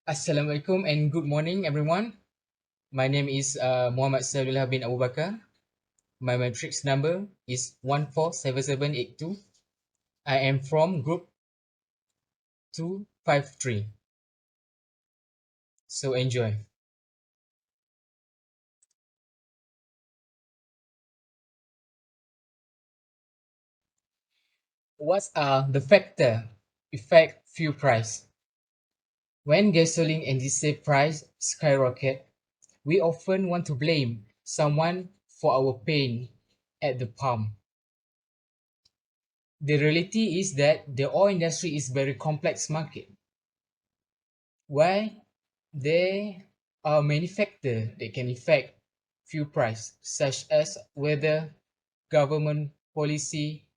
Assalamualaikum and good morning, everyone. My name is Mohamad SAIYDULLAH bin Abu Bakar. My matrix number is 147782. I am from group 253. So enjoy. What are the factor affect fuel price? When gasoline and diesel price skyrocket, we often want to blame someone for our pain at the pump. The reality is that the oil industry is very complex market. Why there are many factors that can affect fuel price, such as weather, government policy,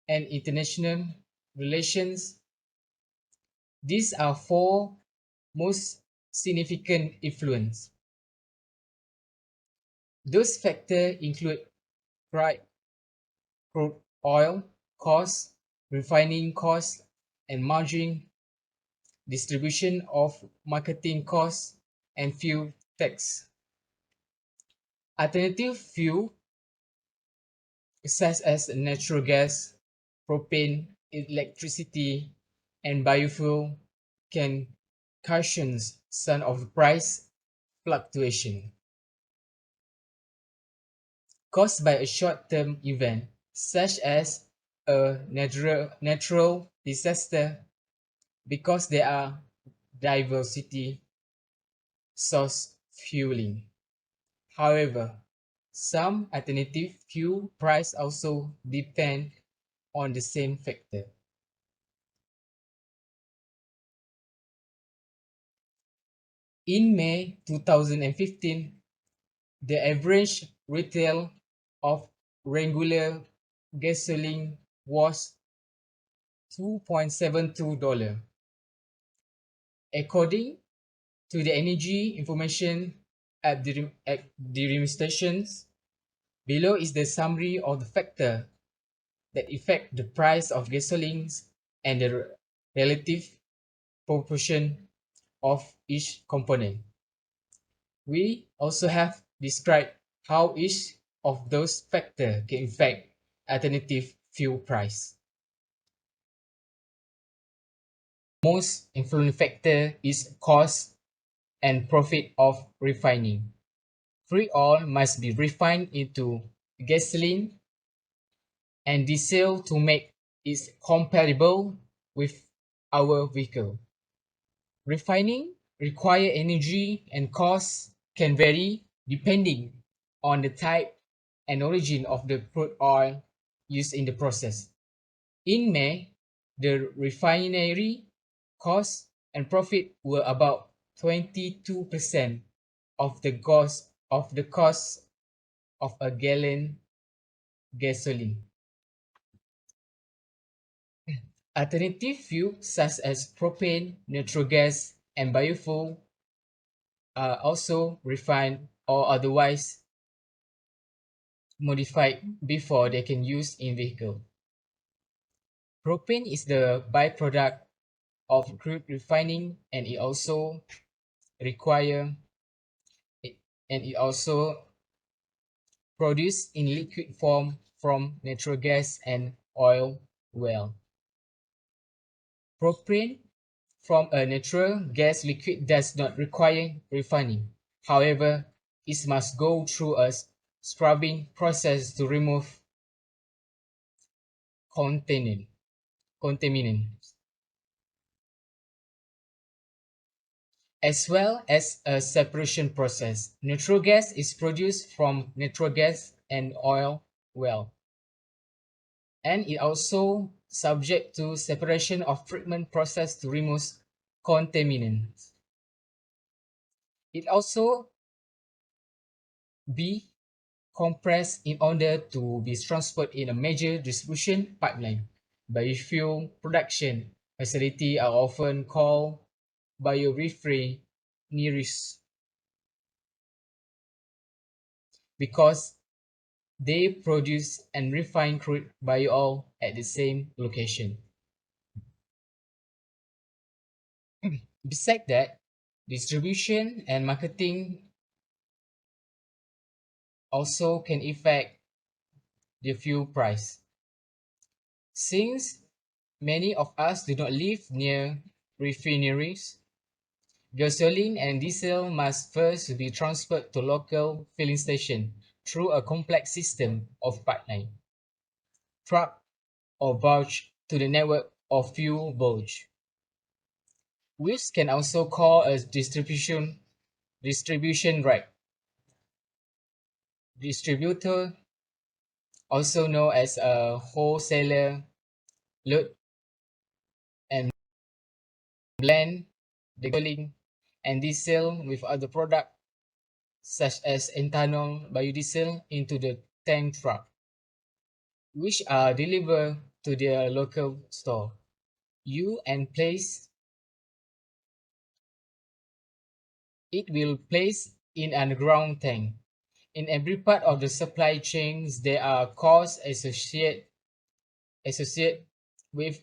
and international relations. These are four most significant influence. Those factors include price, crude oil costs, refining costs, and margin, distribution of marketing costs, and fuel tax. Alternative fuel such as natural gas, propane, electricity, and biofuel can cushion some of the price fluctuation caused by a short-term event such as a natural disaster because there are diversity source fueling. However, some alternative fuel price also depend on the same factor. In May 2015, the average retail of regular gasoline was $2.72. According to the energy information at the stations, below is the summary of the factor that affect the price of gasolines and the relative proportion of each component. We also have described how each of those factors can affect alternative fuel price. Most influential factor is cost and profit of refining. Crude oil must be refined into gasoline and diesel to make it compatible with our vehicle. Refining require energy and costs can vary depending on the type and origin of the crude oil used in the process. In May, the refinery cost and profit were about 22% of the cost of a gallon gasoline. Alternative fuels such as propane, natural gas, and biofuel are also refined or otherwise modified before they can use in vehicle. Propane is the byproduct of crude refining and require it also produced in liquid form from natural gas and oil well. Propane from a natural gas liquid does not require refining. However, it must go through a scrubbing process to remove contaminant. contaminants, as well as a separation process. Natural gas is produced from natural gas and oil well, and it also subject to separation of treatment process to remove contaminants. It also be compressed in order to be transported in a major distribution pipeline. Biofuel production facilities are often called biorefineries because they produce and refine crude bio-oil at the same location. Besides that, Distribution and marketing also can affect the fuel price. Since many of us do not live near refineries, gasoline and diesel must first be transferred to local filling station through a complex system of pipeline, truck, or barge to the network of fuel barge, which can also call a distribution right. Distributor, also known as a wholesaler, load and blend the gasoline and diesel with other products such as ethanol, biodiesel into the tank truck, which are delivered to their local store. You and place it will place in an underground tank. In every part of the supply chains, there are costs associated with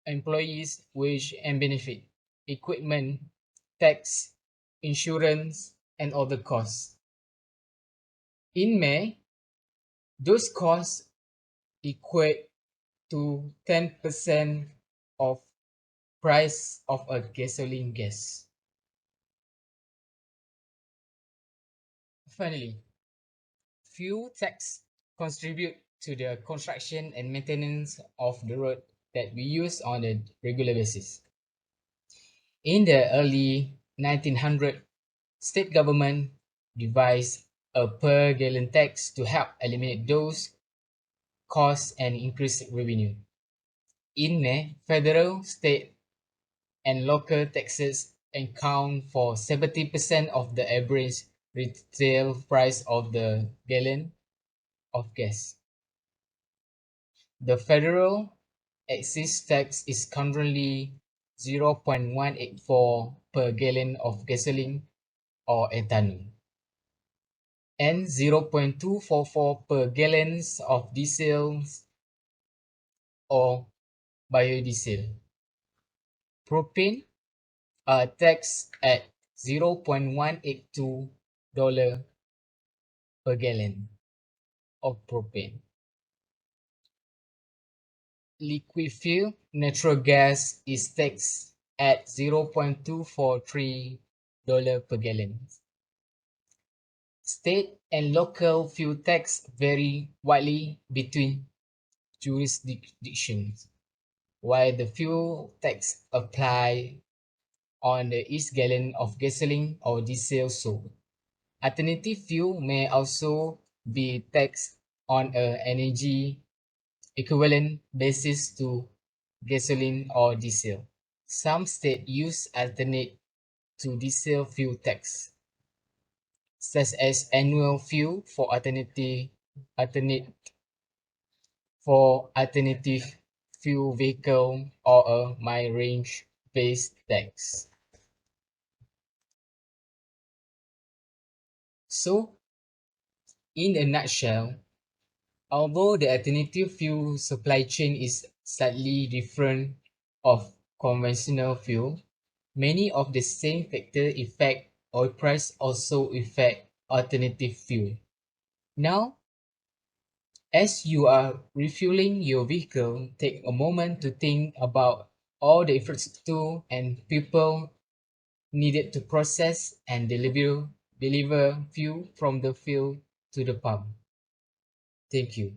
employees, wage and benefit, equipment, tax, insurance, and other costs. In May, those costs equate to 10% of price of a gasoline gas. Finally, fuel tax contribute to the construction and maintenance of the road that we use on a regular basis. In the early 1900s, state government devised a per gallon tax to help eliminate those costs and increase revenue. In May, federal, state, and local taxes account for 70% of the average retail price of the gallon of gas. The federal excise tax is currently 0.184 per gallon of gasoline or ethanol and 0.244 per gallons of diesel or biodiesel. Propane are taxed at $0.182 per gallon of propane. Liquefied natural gas is taxed at $0.243 per gallon. State and local fuel tax vary widely between jurisdictions, while the fuel tax apply on the each gallon of gasoline or diesel sold. Alternative fuel may also be taxed on an energy equivalent basis to gasoline or diesel. Some states use alternate to diesel fuel tax, such as annual fuel for alternate alternative fuel vehicle or a mileage based tax. So, in a nutshell, although the alternative fuel supply chain is slightly different of conventional fuel, many of the same factors affect oil price also affect alternative fuel. Now, as you are refueling your vehicle, take a moment to think about all the infrastructure and people needed to process and deliver fuel from the field to the pump. Thank you.